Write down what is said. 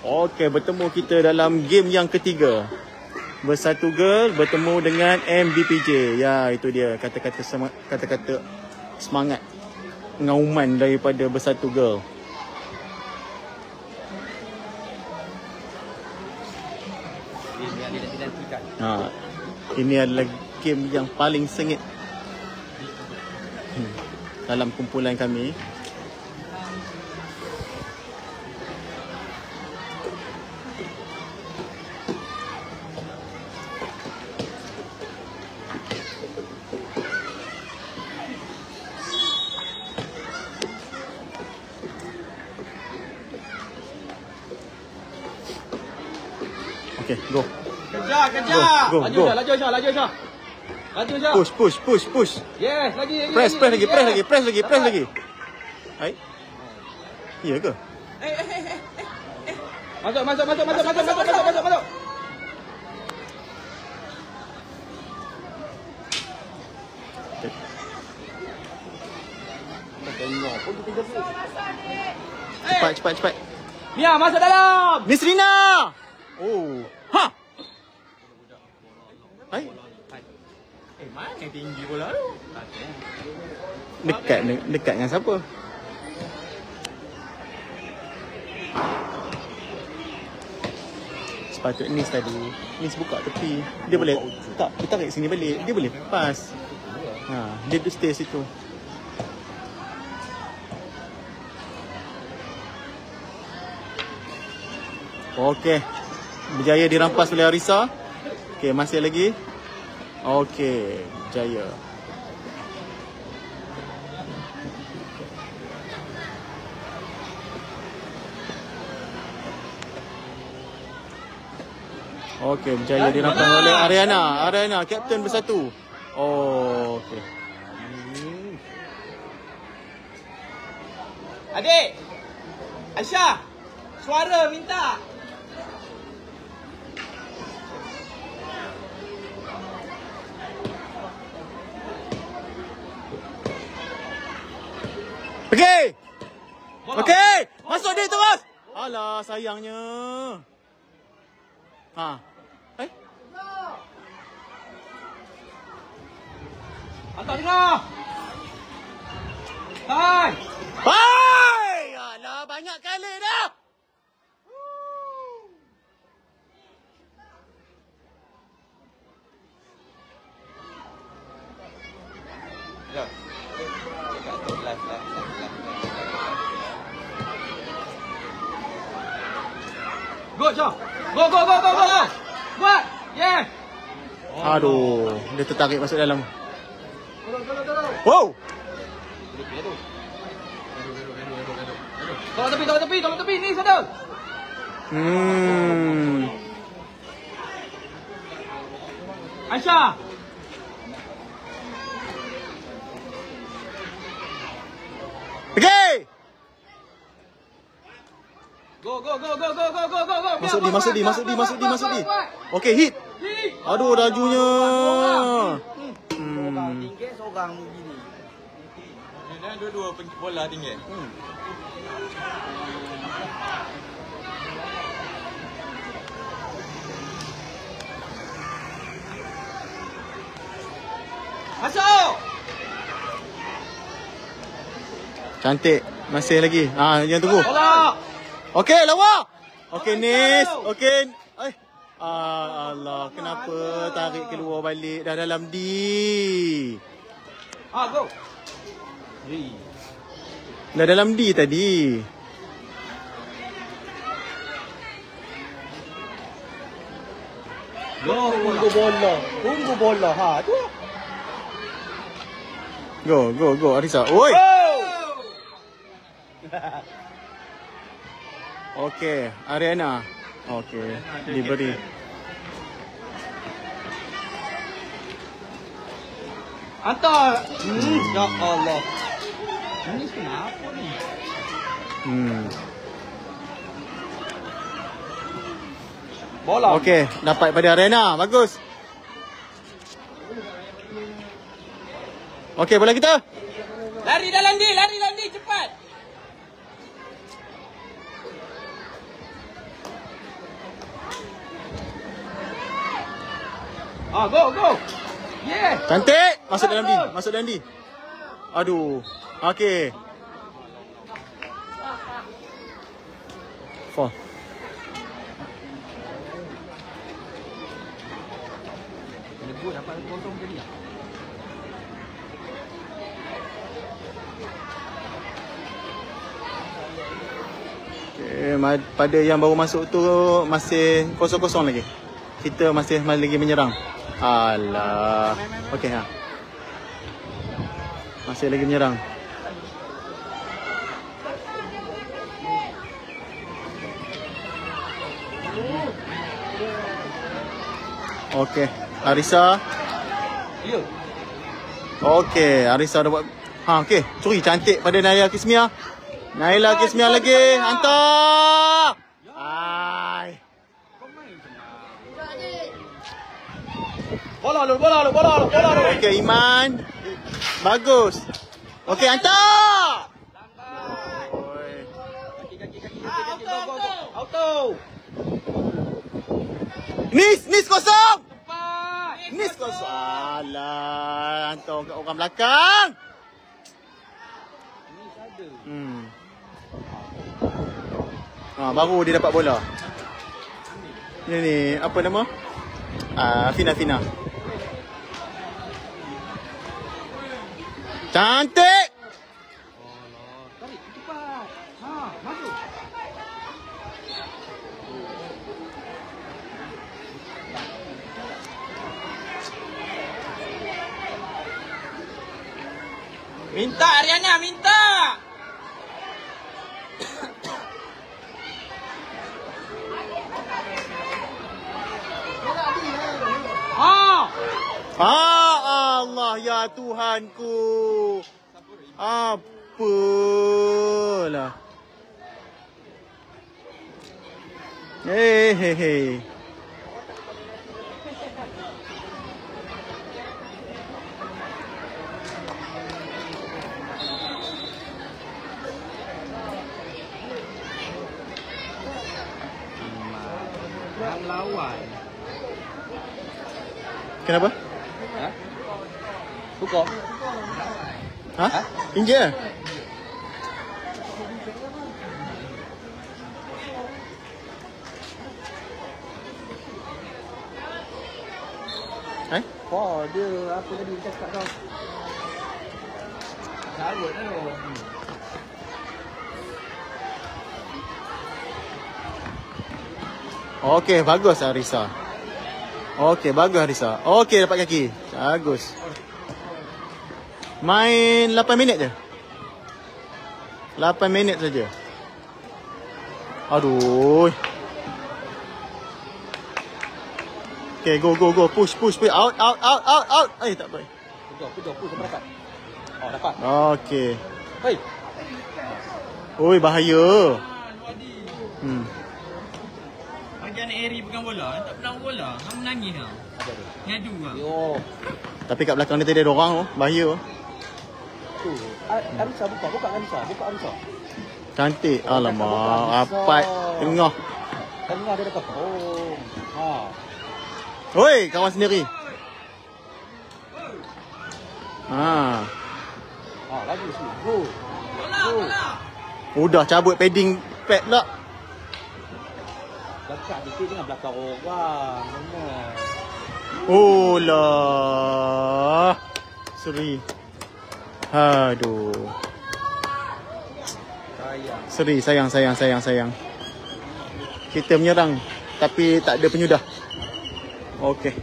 Okey, bertemu kita dalam game yang ketiga. Bersatu Girl bertemu dengan MBPJ. Ya, itu dia kata-kata semangat ngauman daripada Bersatu Girl. Ini adalah game yang paling sengit dalam kumpulan kami. Okay, go. Kejar. Go. Laju Syah. Push. Yes, lagi. Press lagi. Hai. Iya ke? Masuk. Cepat. Mia, masuk dalam. Miss Rina. Oh. Ha. Hai. Mana tinggi bola tu? Dekat dengan siapa? Sepatutnya Nis tadi. Nis buka tepi. Dia boleh tak tarik sini balik. Dia boleh pas. Dia tu stay situ. Okey. Berjaya dirampas oleh Arisa. Okey, masih lagi. Okey, jaya. Okey, berjaya dirampas oleh Ariana, kapten Bersatu. Oh, okey. Adik. Aisyah. Suara minta. Okey. Masuk dia terus. Alah, sayangnya. Hantar tengah. Hai. Alah, banyak kali dah. Ya. Go, Syah. Go. Buat. Yeah. Aduh, dia tertarik masuk dalam. Tolong. Wow. Tolong tepi. Ni sana. Aisyah. Pergi. Go. Masuk di. Okey, hit. Aduh, rajunya. Seorang tinggi, seorang begini. Ini dua-dua bola tinggi. Masuk. Cantik. Masih lagi. Jangan tunggu. Bola. Okey, lawa. Okey, Nis. Okey. Allah, kenapa tarik keluar balik dah dalam D? Go. Dah dalam D tadi. Tunggu bola. Tu. Go, Arisa. Oi. Okey, Ariana. Okey, diberi. Hantar. Ya Allah. Ini kenapa ni? Bola. Okey, dapat pada Ariana. Bagus. Okey, bola kita. Lari dalam dia, cepat. Go. Yeah. Cantik. Masuk dalam D. Masuk dalam D. Aduh. Okey. 4. Lebut dapat kosong jadi tak? Okay, pada yang baru masuk tu masih kosong-kosong lagi. Kita masih lagi menyerang. Alah. Okey ha. Masih lagi menyerang. Okey, Arisa. Ya. Okey, Arisa dah buat. Ha, okey. Curi cantik pada Naila Kismia. Naila Kismia lagi. Hantar. Ai. Bola lu. Okey, Iman. Bagus. Okey, hantar. Oi. Kaki. Auto. Nis kosong. Cepat. Nis kosong. Alah, hantar kat orang belakang. Nis ada. Baru dia dapat bola. Ni apa nama? Fina. Cantik. Tarik cepat. Masuk. Minta Ariana, minta. Allah ya Tuhanku. Apalah. Hei. Lawan. Kenapa? Pukul. Injil. Dia apa tadi cakap kau? Carut dah tu. Okey, bagus Arisa. Okey, dapat kaki. Bagus. Main 8 minit je. 8 minit saja. Aduh. Okay, go. Push. Out. Tak boleh. Push sampai dapat. Dapat. Okay. Hei. Oi, bahaya. Bagi anak Eri pegang bola, tak pernah bola. Hang menangis tau. Ngadu lah. Yo. Tapi kat belakang dia tadi ada orang tu. Bahaya. Tu. Arisa buka Arisa. Cantik. Alamak. Apat. Tengah dia dekat. Oi, kawan sendiri. Lagi sini. Go. Bola. Udah cabut padding pad pula. Dekat dikit dengan belakang orang. Oh lah. Seri. Aduh. Seri, sayang. Kita menyerang tapi tak ada penyudah. Okey.